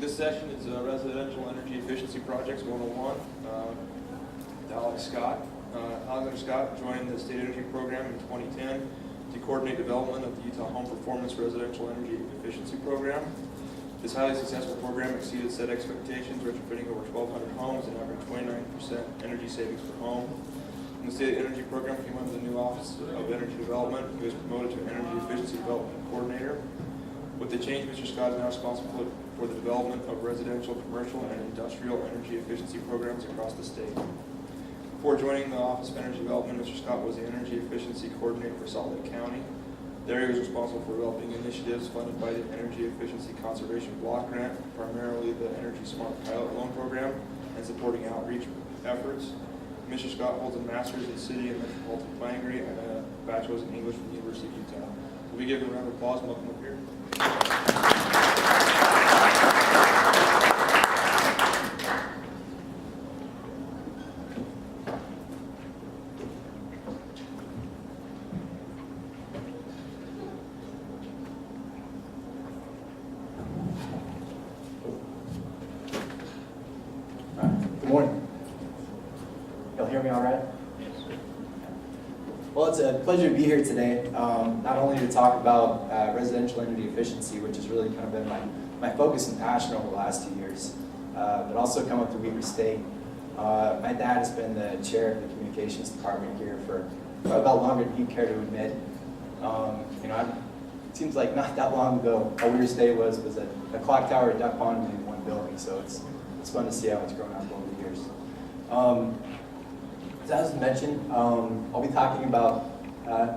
This session is Residential Energy Efficiency Projects 101. Alex Scott. Alexander Scott joined the State Energy Program in 2010 to coordinate development of the Utah Home Performance Residential Energy Efficiency Program. This highly successful program exceeded set expectations, retrofitting over 1,200 homes and averaged 29% energy savings per home. When the State Energy Program came under the new Office of Energy Development, he was promoted to Energy Efficiency Development Coordinator. With the change, Mr. Scott is now responsible for the development of residential, commercial, and industrial energy efficiency programs across the state. Before joining the Office of Energy Development, Mr. Scott was the Energy Efficiency Coordinator for Salt Lake County. There he was responsible for developing initiatives funded by the Energy Efficiency Conservation Block Grant, primarily the Energy Smart Pilot Loan Program, and supporting outreach efforts. Mr. Scott holds a Master's in City and Metropolitan Planning degree and a Bachelor's in English from the University of Utah. Will we give him a round of applause and welcome up here? Good morning. Y'all hear me all right? Well, it's a pleasure to be here today, not only to talk about residential energy efficiency, which has really kind of been my focus and passion over the last 2 years, but also come up to Weber State. My dad has been the chair of the communications department here for about longer than he'd care to admit. It seems like not that long ago, how Weber State was a clock tower, a duck pond in one building, so it's fun to see how it's grown up over the years. As mentioned, I'll be talking about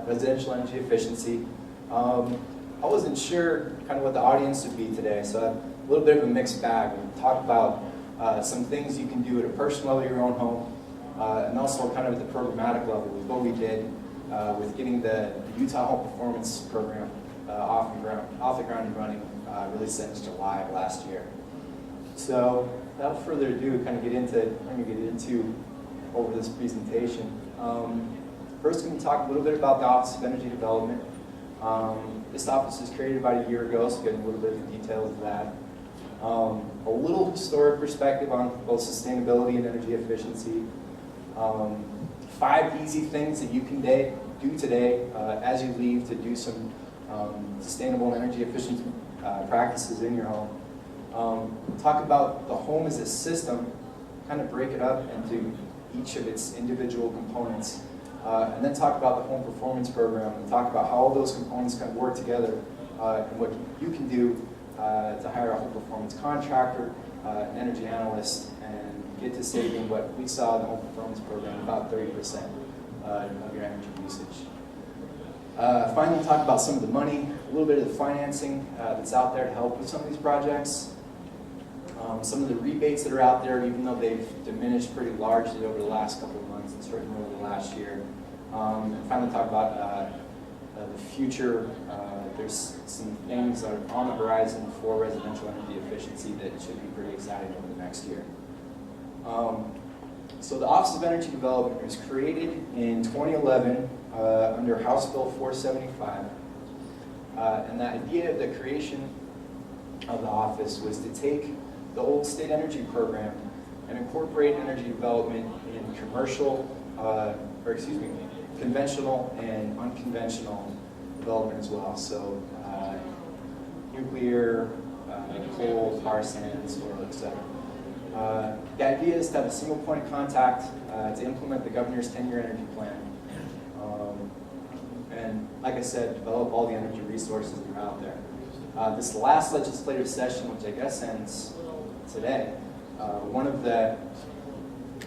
residential energy efficiency. I wasn't sure kind of what the audience would be today, so a little bit of a mixed bag. We'll talk about some things you can do at a personal level of your own home, and also kind of at the programmatic level with what we did with getting the Utah Home Performance Program off the ground and running really since July of last year. So without further ado, I'm going to get into over this presentation. First, I'm going to talk a little bit about the Office of Energy Development. This office was created about a year ago, so getting a little bit of the details of that. A little historic perspective on both sustainability and energy efficiency. 5 easy things that you can do today as you leave to do some sustainable and energy efficient practices in your home. Talk about the home as a system, kind of break it up into each of its individual components, and then talk about the Home Performance Program and talk about how all those components kind of work together and what you can do to hire a home performance contractor, an energy analyst, and get to saving what we saw in the Home Performance Program, about 30% of your energy usage. Finally, talk about some of the money, a little bit of the financing that's out there to help with some of these projects. Some of the rebates that are out there, even though they've diminished pretty largely over the last couple of months and certainly over the last year. And finally talk about the future. There's some things that are on the horizon for residential energy efficiency that should be pretty exciting over the next year. So the Office of Energy Development was created in 2011 under House Bill 475. And the idea of the creation of the office was to take the old state energy program and incorporate energy development in conventional and unconventional development as well. So nuclear, coal, tar sands, oil, etc. The idea is to have a single point of contact to implement the governor's 10-year energy plan. And like I said, develop all the energy resources that are out there. This last legislative session, which I guess ends today, one of the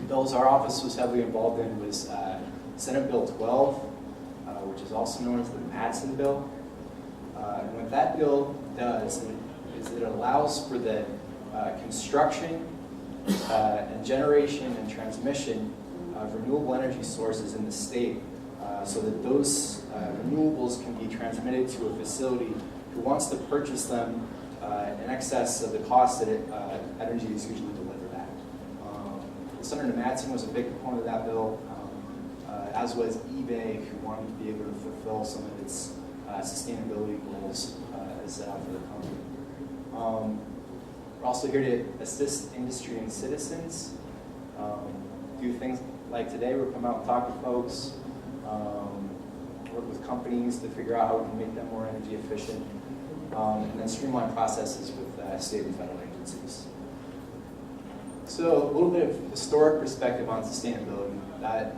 bills our office was heavily involved in was Senate Bill 12, which is also known as the Madsen Bill. And what that bill does is it allows for the construction and generation and transmission of renewable energy sources in the state so that those renewables can be transmitted to a facility who wants to purchase them in excess of the cost that energy is usually delivered at. Senator Madsen was a big proponent of that bill, as was eBay, who wanted to be able to fulfill some of its sustainability goals as set out for the company. We're also here to assist industry and citizens, do things like today, we'll come out and talk to folks, work with companies to figure out how we can make them more energy efficient, and then streamline processes with state and federal agencies. So a little bit of historic perspective on sustainability.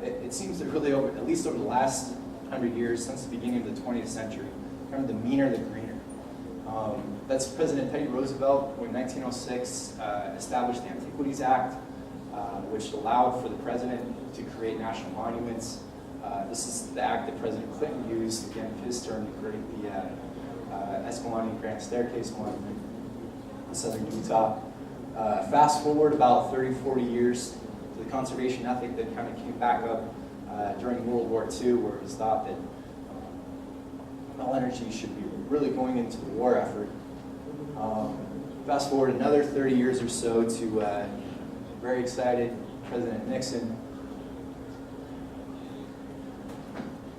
It seems that really, at least over the last 100 years, since the beginning of the 20th century, kind of the meaner the greener. That's President Teddy Roosevelt, who in 1906 established the Antiquities Act, which allowed for the president to create national monuments. This is the act that President Clinton used, again, in his term, to create the Escalante Grand Staircase Monument in southern Utah. Fast forward about 30, 40 years, the conservation ethic that kind of came back up during World War II, where it was thought that all energy should be really going into the war effort. Fast forward another 30 years or so to very excited President Nixon,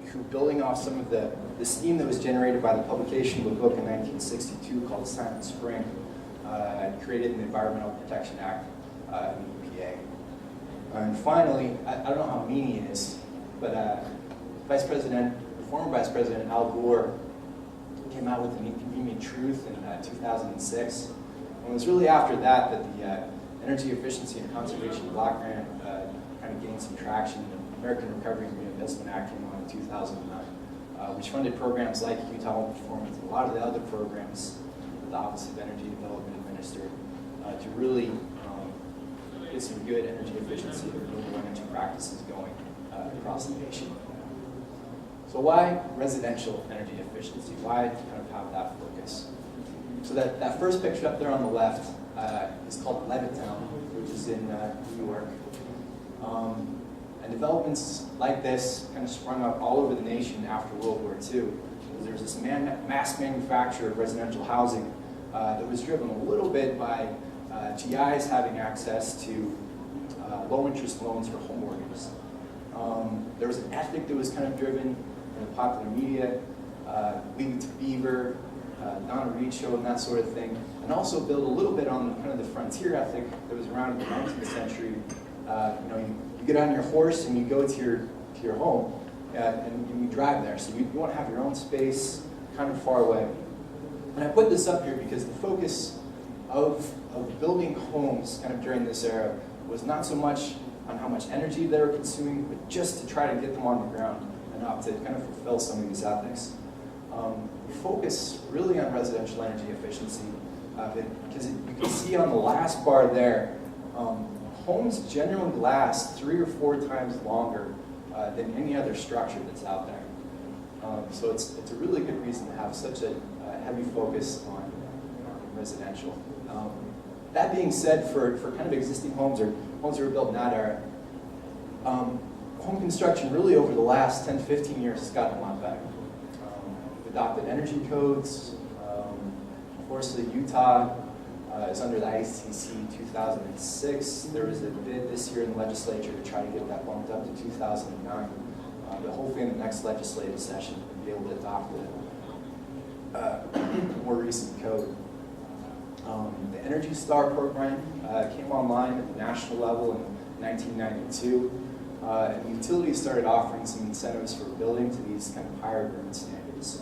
who, building off some of the steam that was generated by the publication of a book in 1962 called Silent Spring, created the Environmental Protection Act in the EPA. And finally, I don't know how mean he is, but former Vice President Al Gore came out with An Inconvenient Truth in 2006. And it was really after that that the Energy Efficiency and Conservation Block Grant kind of gained some traction. The American Recovery and Reinvestment Act came on in 2009, which funded programs like Utah Home Performance and a lot of the other programs that the Office of Energy Development administered to really get some good energy efficiency and renewable energy practices going across the nation. So why residential energy efficiency? Why kind of have that focus? So that first picture up there on the left is called Levittown, which is in New York. And developments like this kind of sprung up all over the nation after World War II. There was this mass manufacture of residential housing that was driven a little bit by GIs having access to low-interest loans for home mortgages. There was an ethic that was kind of driven in the popular media, Leave It to Beaver, Donna Reed Show, and that sort of thing, and also build a little bit on kind of the frontier ethic that was around in the 19th century. You get on your horse and you go to your home, and you drive there. So you want to have your own space, kind of far away. And I put this up here because the focus of building homes kind of during this era was not so much on how much energy they were consuming, but just to try to get them on the ground enough to kind of fulfill some of these ethics. We focus really on residential energy efficiency because you can see on the last bar there, homes generally last 3 or 4 times longer than any other structure that's out there. So it's a really good reason to have such a heavy focus on residential. That being said, for kind of existing homes or homes that were built in that era, home construction really over the last 10, 15 years has gotten a lot better. We've adopted energy codes. Unfortunately, Utah is under the ICC 2006. There was a bid this year in the legislature to try to get that bumped up to 2009. But hopefully in the next legislative session, we'll be able to adopt a more recent code. The Energy Star program came online at the national level in 1992. And utilities started offering some incentives for building to these kind of higher burn standards.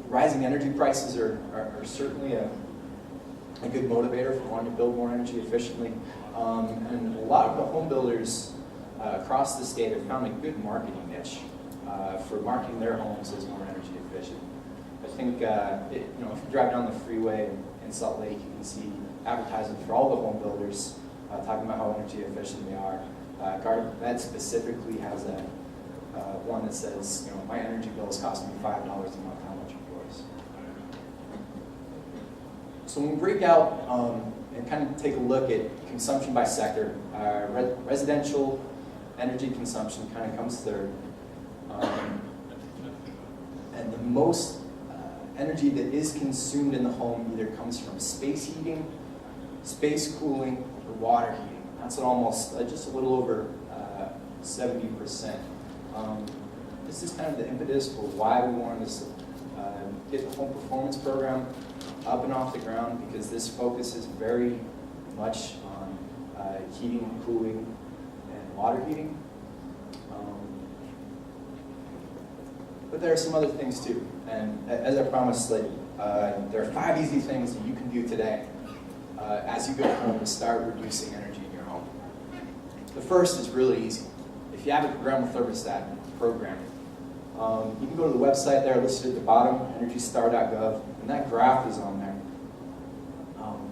Rising energy prices are certainly a good motivator for wanting to build more energy efficiently. And a lot of the home builders across the state have found a good marketing niche for marketing their homes as more energy efficient. I think if you drive down the freeway in Salt Lake, you can see advertisements for all the home builders talking about how energy efficient they are. GardnerMed specifically has one that says, my energy bill is costing me $5 a month. How much are yours? So when we break out and kind of take a look at consumption by sector, residential energy consumption kind of comes third. And the most energy that is consumed in the home either comes from space heating, space cooling, or water heating. That's at almost just a little over 70%. This is kind of the impetus for why we wanted to get the home performance program up and off the ground because this focuses very much on heating, cooling, and water heating. But there are some other things too. And as I promised, there are 5 easy things that you can do today as you go home to start reducing energy in your home. The first is really easy. If you have a programmable thermostat program, you can go to the website there listed at the bottom, EnergyStar.gov, and that graph is on there.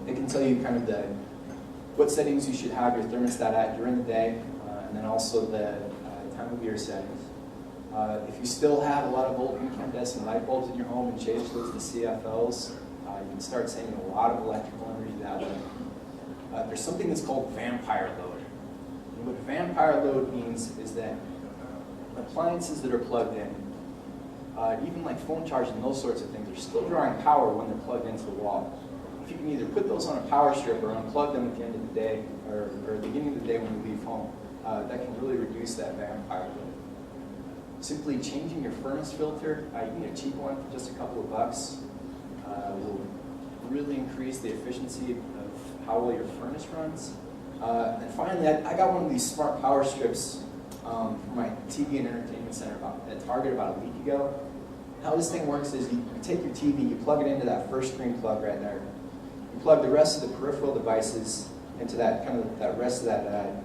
It can tell you kind of what settings you should have your thermostat at during the day, and then also the time of year settings. If you still have a lot of old incandescent light bulbs in your home and change those to CFLs, you can start saving a lot of electrical energy that way. There's something that's called vampire load. And what vampire load means is that appliances that are plugged in, even like phone chargers and those sorts of things, are still drawing power when they're plugged into the wall. If you can either put those on a power strip or unplug them at the end of the day, or at the beginning of the day when you leave home, that can really reduce that vampire load. Simply changing your furnace filter, you can get a cheap one for just a couple of bucks, will really increase the efficiency of how well your furnace runs. And finally, I got one of these smart power strips for my TV and entertainment center at Target about a week ago. How this thing works is you take your TV, you plug it into that first screen plug right there. You plug the rest of the peripheral devices into that rest of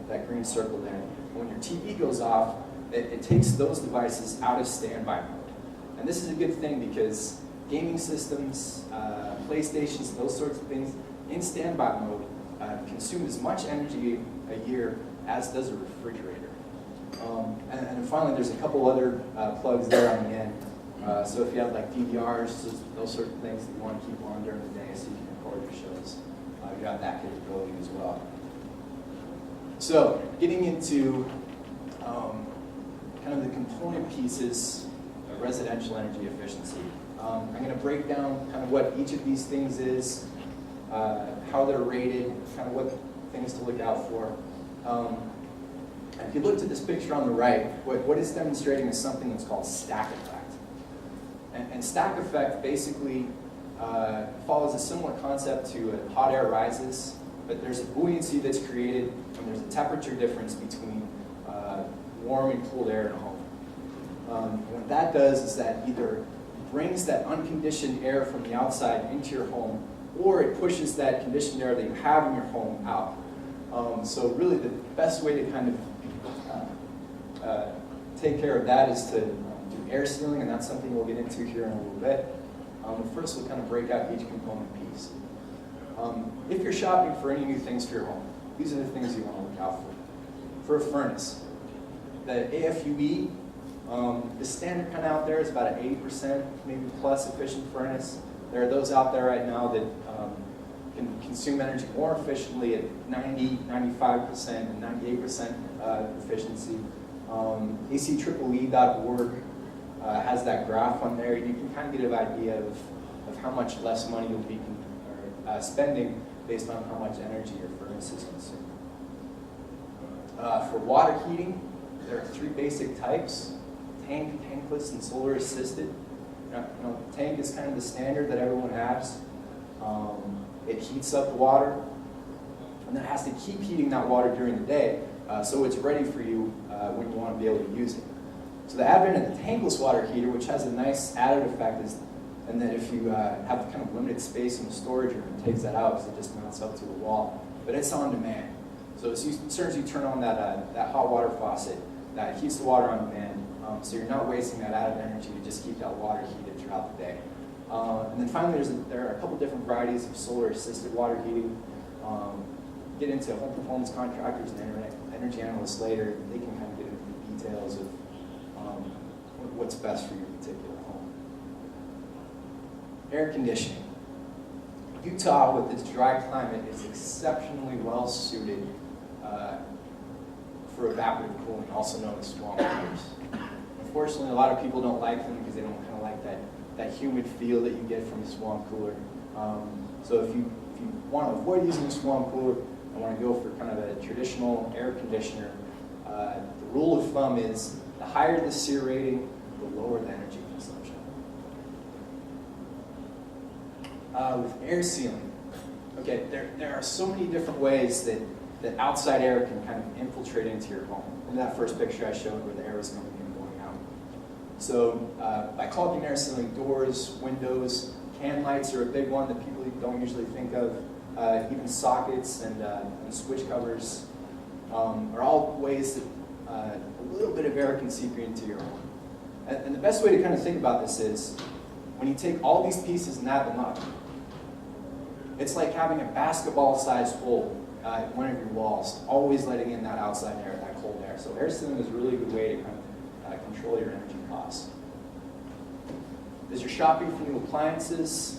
that green circle there. And when your TV goes off, it takes those devices out of standby mode. And this is a good thing because gaming systems, PlayStations, those sorts of things, in standby mode, consume as much energy a year as does a refrigerator. And finally, there's a couple other plugs there on the end. So if you have like DVRs, those sort of things that you want to keep on during the day so you can record your shows, you have that capability as well. So getting into kind of the component pieces of residential energy efficiency. I'm going to break down kind of what each of these things is, how they're rated, kind of what things to look out for. And if you looked at this picture on the right, what it's demonstrating is something that's called stack effect. And stack effect basically follows a similar concept to hot air rises, but there's a buoyancy that's created and there's a temperature difference between warm and cold air in a home. And what that does is that either brings that unconditioned air from the outside into your home, or it pushes that conditioned air that you have in your home out. So really the best way to kind of take care of that is to do air sealing, and that's something we'll get into here in a little bit. But first we'll kind of break out each component piece. If you're shopping for any new things for your home, these are the things you want to look out for. For a furnace, the AFUE, the standard kind of out there is about an 80% maybe plus efficient furnace. There are those out there right now that can consume energy more efficiently at 90, 95%, and 98% efficiency. ACEEE.org has that graph on there. You can kind of get an idea of how much less money you'll be spending based on how much energy your furnace is consuming. For water heating, there are 3 basic types: tank, tankless, and solar assisted. Tank is kind of the standard that everyone has. It heats up the water, and then it has to keep heating that water during the day, so it's ready for you when you want to be able to use it. So the advent of the tankless water heater, which has a nice added effect, is and that if you have kind of limited space in the storage room, it takes that out because it just mounts up to the wall. But it's on demand. So as soon as you turn on that hot water faucet, that heats the water on demand. So you're not wasting that added energy to just keep that water heated throughout the day. And then finally, there are a couple different varieties of solar-assisted water heating. Get into home performance contractors and energy analysts later. They can kind of get into the details of what's best for your particular home. Air conditioning. Utah, with its dry climate, is exceptionally well suited for evaporative cooling, also known as swamp coolers. Unfortunately, a lot of people don't like them because they don't kind of like that humid feel that you get from a swamp cooler. So if you want to avoid using a swamp cooler and want to go for kind of a traditional air conditioner, the rule of thumb is the higher the SEER rating, the lower the energy consumption. with air sealing. Okay, there are so many different ways that outside air can kind of infiltrate into your home. In that first picture I showed where the air was coming in and going out. So by caulking air sealing doors, windows, can lights are a big one that people don't usually think of. Even sockets and switch covers are all ways that a little bit of air can seep into your home. And the best way to kind of think about this is when you take all these pieces and add them up, it's like having a basketball-sized hole in one of your walls, always letting in that outside air, that cold air. So air sealing is a really good way to kind of control your energy costs. As you're shopping for new appliances,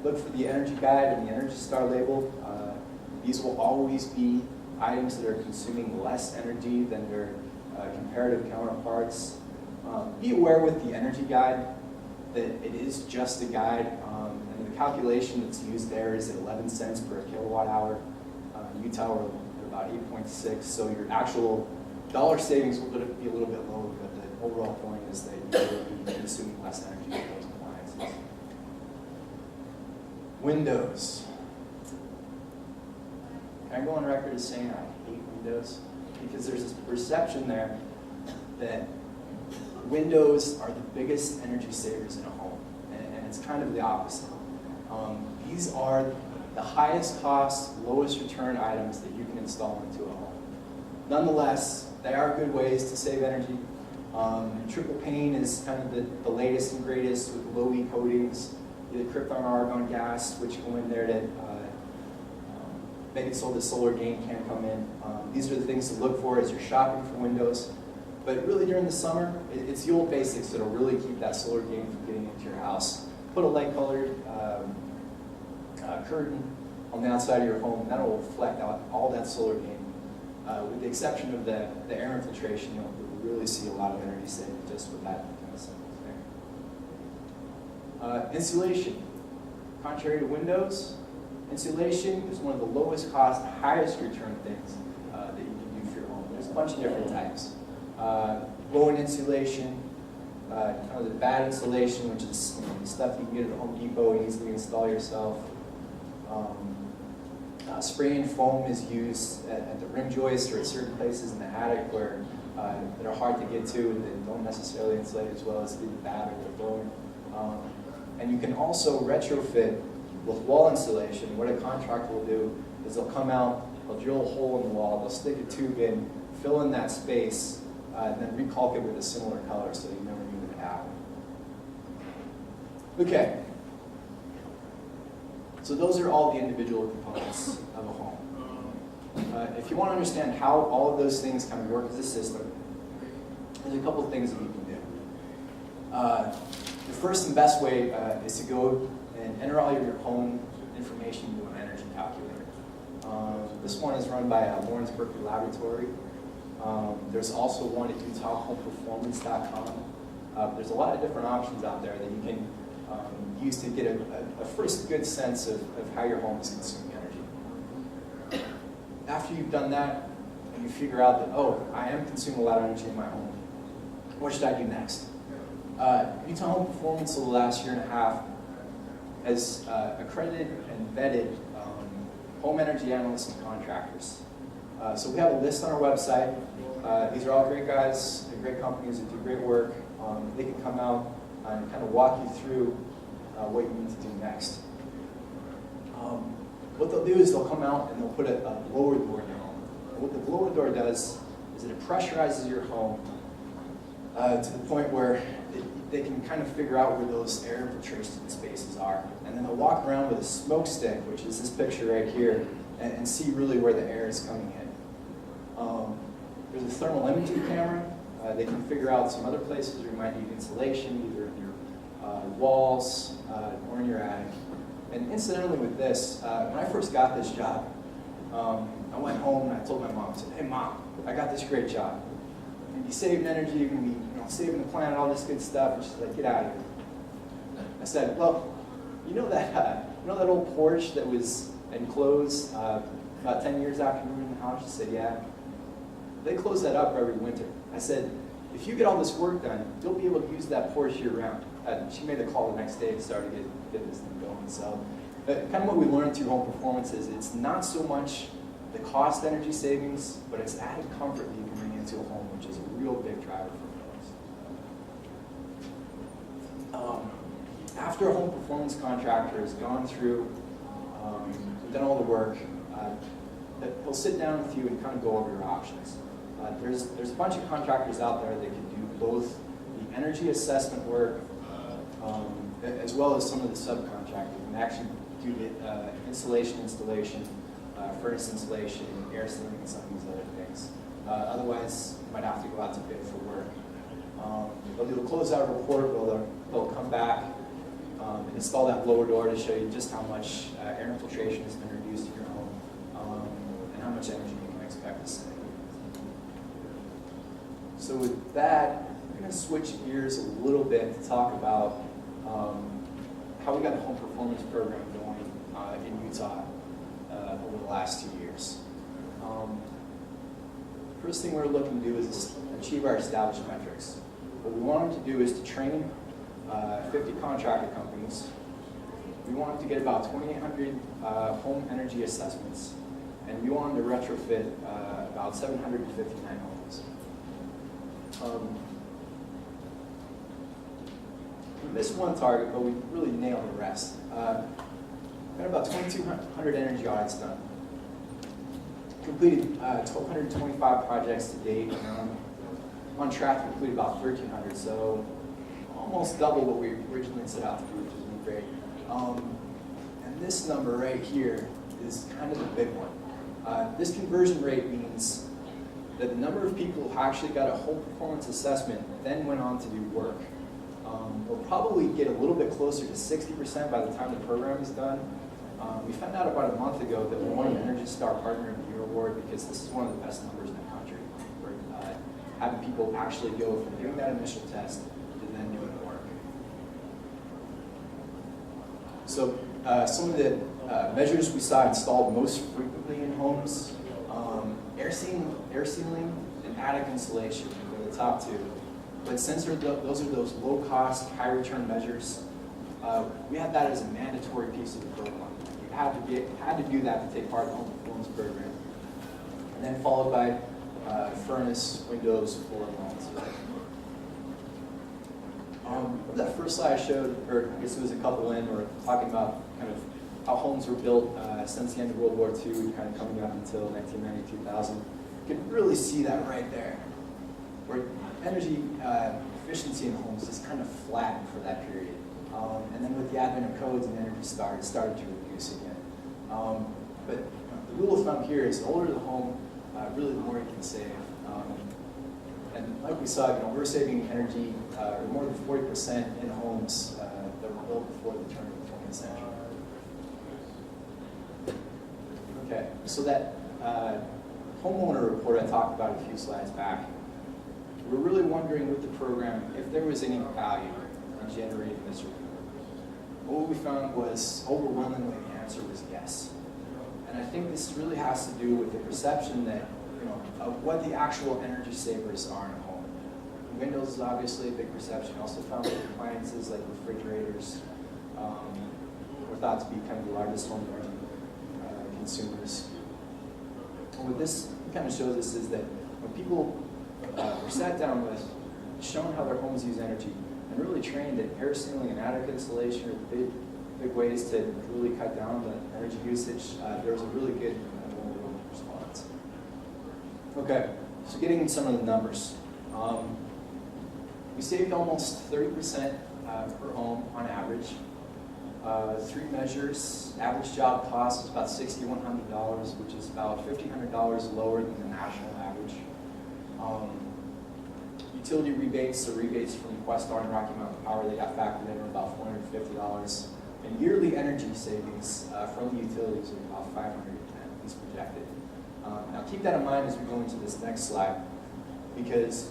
look for the energy guide and the Energy Star label. These will always be items that are consuming less energy than their comparative counterparts. Be aware with the energy guide that it is just a guide, and the calculation that's used there is at 11 cents per kilowatt hour. In Utah, we're at about 8.6, so your actual dollar savings will be a little bit lower, but the overall point is that you will be consuming less energy with those appliances. Windows. Can I go on record as saying I hate windows? Because there's this perception there that windows are the biggest energy savers in a home, and it's kind of the opposite. These are the highest cost, lowest return items that you can install into a home. Nonetheless, they are good ways to save energy. Triple pane is kind of the latest and greatest with low E coatings, either krypton or argon gas, which go in there to make it so the solar gain can't come in. These are the things to look for as you're shopping for windows. But really during the summer, it's the old basics that'll really keep that solar gain from getting into your house. Put a light-colored curtain on the outside of your home, and that'll reflect out all that solar gain. With the exception of the air infiltration, you'll really see a lot of energy saving just with that kind of simple thing. Insulation. Contrary to windows, insulation is one of the lowest cost, highest return things that you can do for your home. There's a bunch of different types. Low-end insulation, kind of the bad insulation, which is the stuff you can get at the Home Depot and easily install yourself. Spray and foam is used at the rim joist or at certain places in the attic where that are hard to get to and that don't necessarily insulate as well as the bad or the blowing. And you can also retrofit with wall insulation. What a contractor will do is they'll come out, they'll drill a hole in the wall, they'll stick a tube in, fill in that space, and then recalc it with a similar color so you never knew that it happened. Okay. So those are all the individual components of a home. If you want to understand how all of those things kind of work as a system, there's a couple of things that you can do. The first and best way is to go and enter all of your home information into an energy calculator. This one is run by Lawrence Berkeley Laboratory. There's also one at UtahHomePerformance.com. There's a lot of different options out there that you can use to get a first good sense of how your home is consuming energy. After you've done that, and you figure out that, oh, I am consuming a lot of energy in my home, what should I do next? Utah Home Performance over the last year and a half has accredited and vetted home energy analysts and contractors. So we have a list on our website. These are all great guys, they're great companies that do great work. They can come out and kind of walk you through what you need to do next. What they'll do is they'll come out and they'll put a blower door in your home. And what the blower door does is that it pressurizes your home to the point where they can kind of figure out where those air infiltration spaces are. And then they'll walk around with a smoke stick, which is this picture right here, and see really where the air is coming in. There's a thermal imaging camera. They can figure out some other places where you might need insulation, either in your walls or in your attic. And incidentally with this, when I first got this job, I went home and I told my mom, I said, hey mom, I got this great job. You're going to be saving energy, you're going to be saving the planet, all this good stuff. And she's like, get out of here. I said, well, you know that old porch that was enclosed about 10 years after moving in the house? She said, yeah. They close that up every winter. I said, if you get all this work done, you'll be able to use that porch year round. she made the call the next day to start to get this thing going. So kind of what we learned through home performance is it's not so much the cost energy savings, but it's added comfort that you can bring into a home, which is a real big driver for folks. After a home performance contractor has gone through, done all the work, he'll sit down with you and kind of go over your options. There's a bunch of contractors out there that can do both the energy assessment work as well as some of the subcontracting, and actually do the installation, furnace insulation, air sealing, and some of these other things. Otherwise, you might have to go out to bid for work. They'll do a closeout report where they'll come back and install that blower door to show you just how much air infiltration has been reduced in your home and how much energy you can expect to save. So with that, I'm going to switch gears a little bit to talk about how we got a home performance program going in Utah over the last 2 years. First thing we're looking to do is achieve our established metrics. What we wanted to do is to train 50 contractor companies. We wanted to get about 2,800 home energy assessments, and we wanted to retrofit about 759 homes. We missed one target, but we really nailed the rest. Got about 2,200 energy audits done. Completed 1,225 projects to date, and on track to complete about 1,300, so almost double what we originally set out to do, which is really great. And this number right here is kind of the big one. This conversion rate means that the number of people who actually got a home performance assessment then went on to do work. We'll probably get a little bit closer to 60% by the time the program is done. We found out about a month ago that we won an Energy Star Partner of the Year award because this is one of the best numbers in the country. We're having people actually go from doing that initial test to then doing the work. So some of the measures we saw installed most frequently in homes, air sealing and attic insulation were the top two. But since those are those low-cost, high-return measures, we had that as a mandatory piece of the program. You had to do that to take part in the home performance program. And then followed by furnace, windows, floor mounts. That first slide I showed, or I guess it was a couple in, we're talking about kind of how homes were built since the end of World War II, kind of coming up until 1990, 2000. You can really see that right there, where energy efficiency in homes just kind of flattened for that period. And then with the advent of codes and Energy Star, it started to reduce again. But the rule of thumb here is the older the home, really the more you can save. And like we saw, we're saving energy more than 40% in homes that were built before the turn of the 20th century. Okay, so that homeowner report I talked about a few slides back, we're really wondering with the program if there was any value in generating this report. What we found was overwhelmingly the answer was yes. And I think this really has to do with the perception that, of what the actual energy savers are in a home. Windows is obviously a big perception. Also found that appliances like refrigerators were thought to be kind of the largest home energy consumers. And what this kind of shows us is that when people were sat down with, shown how their homes use energy, and really trained that air sealing and attic insulation are big ways to really cut down the energy usage, there was a really good response. Okay, so getting in some of the numbers. We saved almost 30% per home on average. 3 measures. Average job cost is about $6,100, which is about $1,500 lower than the national average. Utility rebates, so rebates from Questar and Rocky Mountain Power, they got factored in at about $450. And yearly energy savings from the utilities are about $510, at least projected. Now keep that in mind as we go into this next slide, because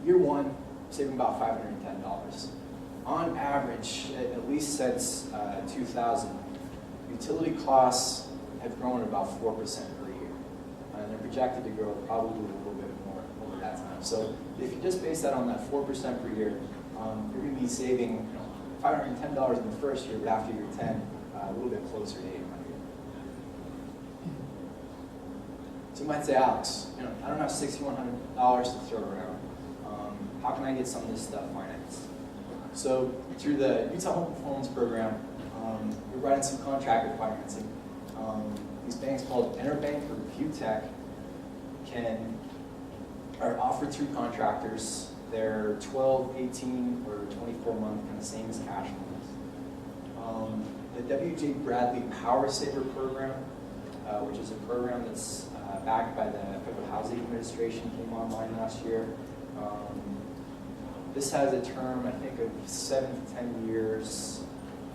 year one, saving about $510. On average, at least since 2000, utility costs have grown at about 4% per year. And they're projected to grow probably a little bit more over that time. So if you just base that on that 4% per year, you're going to be saving $510 in the first year, but after year 10, a little bit closer to $800. So you might say, Alex, I don't have $6,100 to throw around. How can I get some of this stuff financed? So through the Utah Home Performance Program, we're writing some contractor financing. These banks called Interbank or ViewTech are offered through contractors. They're 12, 18, or 24-month, kind of same as cash loans. The W.J. Bradley Power Saver Program, which is a program that's backed by the Federal Housing Administration, came online last year. This has a term, I think, of 7 to 10 years,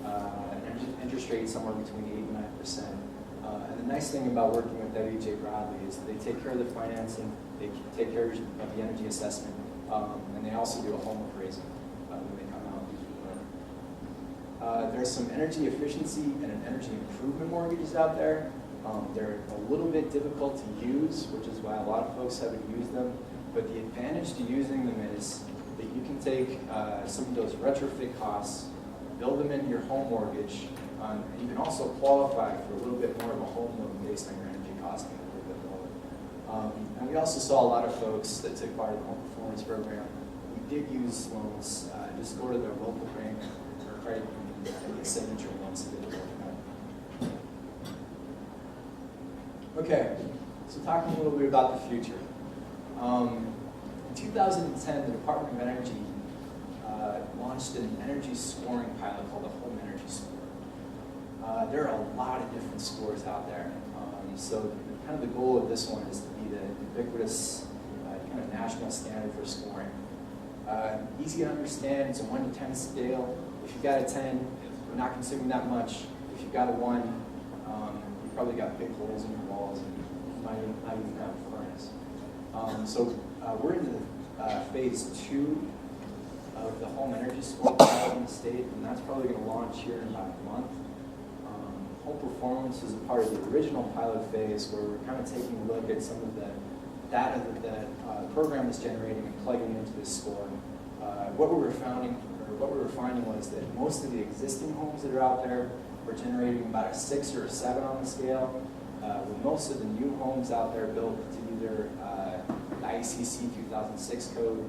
and interest rate somewhere between 8 and 9%. And the nice thing about working with W.J. Bradley is they take care of the financing, they take care of the energy assessment, and they also do a home appraisal when they come out and do the work. There's some energy efficiency and an energy improvement mortgages out there. They're a little bit difficult to use, which is why a lot of folks haven't used them. But the advantage to using them is that you can take some of those retrofit costs, build them into your home mortgage, and you can also qualify for a little bit more of a home loan based on your energy cost being a little bit lower. And we also saw a lot of folks that took part in the home performance program. We did use loans. Just go to their local bank or credit union and get signature loans to get it worked out. Okay, so talking a little bit about the future. In 2010, the Department of Energy launched an energy scoring pilot called the Home Energy Score. There are a lot of different scores out there. So kind of the goal of this one is to be the ubiquitous kind of national standard for scoring. Easy to understand, it's a 1 to 10 scale. If you've got a 10, you're not consuming that much. If you've got a 1, you've probably got big holes in your walls and you might not even have a furnace. So we're in the phase 2 of the home energy score pilot in the state, and that's probably going to launch here in about a month. Home performance is a part of the original pilot phase where we're kind of taking a look at some of the data that the program is generating and plugging into this score. What we were finding was that most of the existing homes that are out there were generating about a 6 or a 7 on the scale, with most of the new homes out there built to either the IECC 2006 code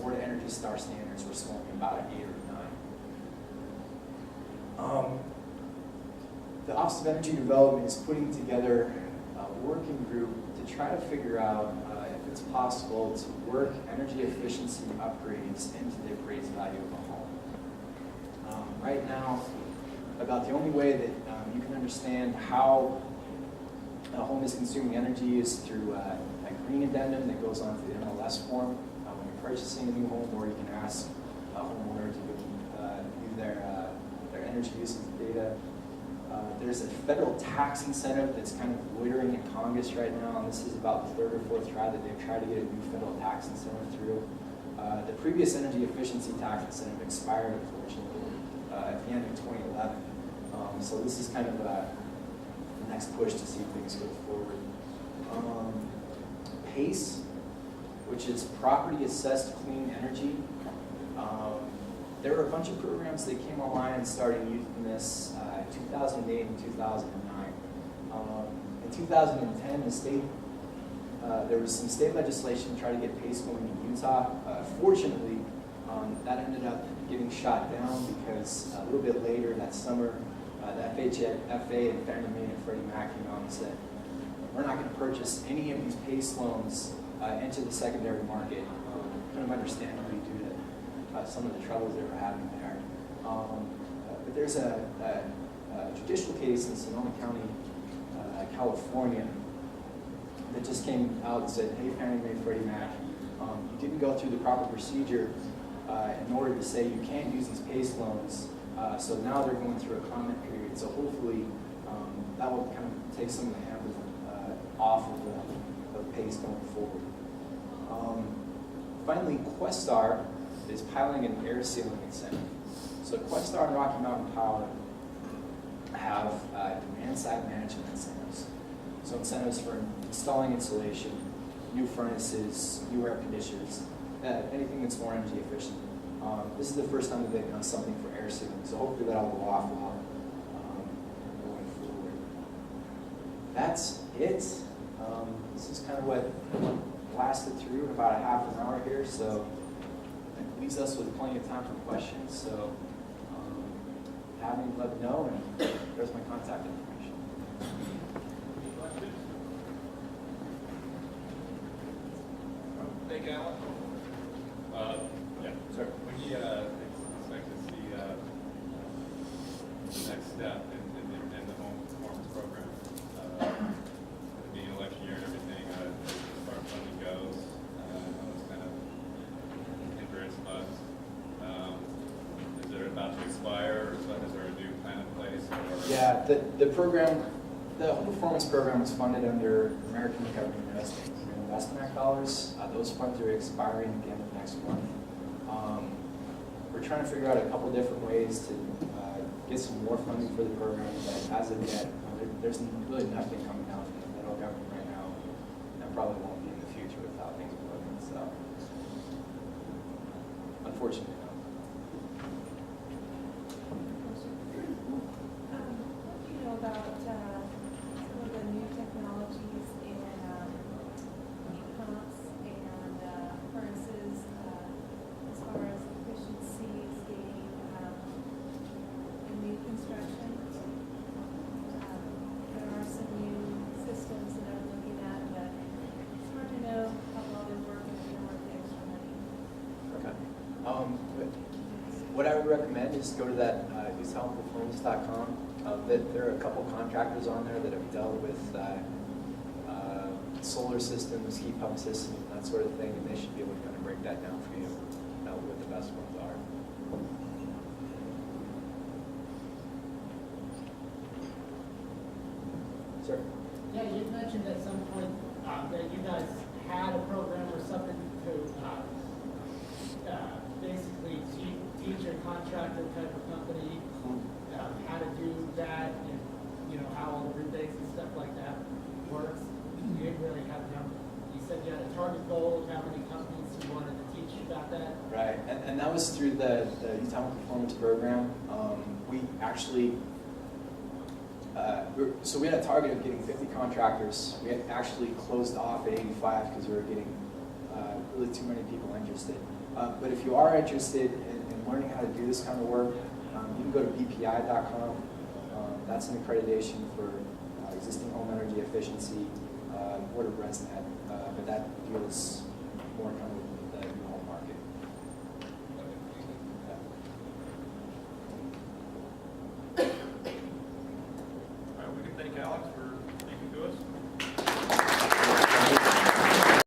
or the Energy Star standards were scoring about an 8 or 9. The Office of Energy Development is putting together a working group to try to figure out if it's possible to work energy efficiency upgrades into the appraised value of a home. Right now, about the only way that you can understand how a home is consuming energy is through a green addendum that goes onto the MLS form when you're purchasing a new home, or you can ask a homeowner to view their energy usage data. There's a federal tax incentive that's kind of loitering in Congress right now, and this is about the 3rd or 4th try that they've tried to get a new federal tax incentive through. The previous energy efficiency tax incentive expired, unfortunately, at the end of 2011. So this is kind of the next push to see things go forward. PACE, which is Property Assessed Clean Energy. There were a bunch of programs that came online and started using this in 2008 and 2009. In 2010, the state, there was some state legislation to try to get PACE going in Utah. Fortunately, that ended up getting shot down because a little bit later that summer, the FHFA and Fannie Mae and Freddie Mac came out and said, we're not going to purchase any of these PACE loans into the secondary market, kind of understandably due to some of the troubles they were having there. But there's a judicial case in Sonoma County, California, that just came out and said, hey, Fannie Mae, Freddie Mac, you didn't go through the proper procedure in order to say you can't use these PACE loans. So now they're going through a comment period. So hopefully that will kind of take some of the hampers off of the PACE going forward. Finally, Questar is piloting an air sealing incentive. So Questar and Rocky Mountain Power have demand side management incentives. So incentives for installing insulation, new furnaces, new air conditioners, anything that's more energy efficient. This is the first time that they've done something for air sealing, so hopefully that'll go off well going forward. That's it. This is kind of what lasted through in about a half an hour here, so it leaves us with plenty of time for questions. So have me, let me know, and there's my contact information. Any questions? Thank you, Alan. Yeah. Sir. When do you expect to see the next step in the home performance program? Being election year and everything, as far as funding goes, those kind of hindrance funds. Is it about to expire, or is there a new plan in place? Or? Yeah, the program, the home performance program was funded under American Recovery Investment Act dollars. Those funds are expiring at the end of next month. We're trying to figure out a couple different ways to get some more funding for the program, but as of yet, there's really nothing coming out from the federal government right now, and probably won't be in the future with how things are looking. So, unfortunately, no. What do you know about some of the new technologies in heat pumps and furnaces as far as efficiencies gaining in new construction? There are some new systems that I'm looking at, but it's hard to know how well they work and if they're worth the extra money. Okay. What I would recommend is go to that usahomeperformance.com. There are a couple contractors on there that have dealt with solar systems, heat pump systems, that sort of thing, and they should be able to kind of break that down for you, what the best ones are. Sir? Yeah, you mentioned at some point that you guys had a program or something to basically teach your contractor type of company how to do that, and how all the rebates and stuff like that works. You didn't really have a number. You said you had a target goal of how many companies you wanted to teach about that. Right, and that was through the Utah Home Performance Program. We actually, so we had a target of getting 50 contractors. We had actually closed off at 85 because we were getting really too many people interested. But if you are interested in learning how to do this kind of work, you can go to bpi.com. That's an accreditation for existing home energy efficiency, Board of ResNet, but that deals more kind of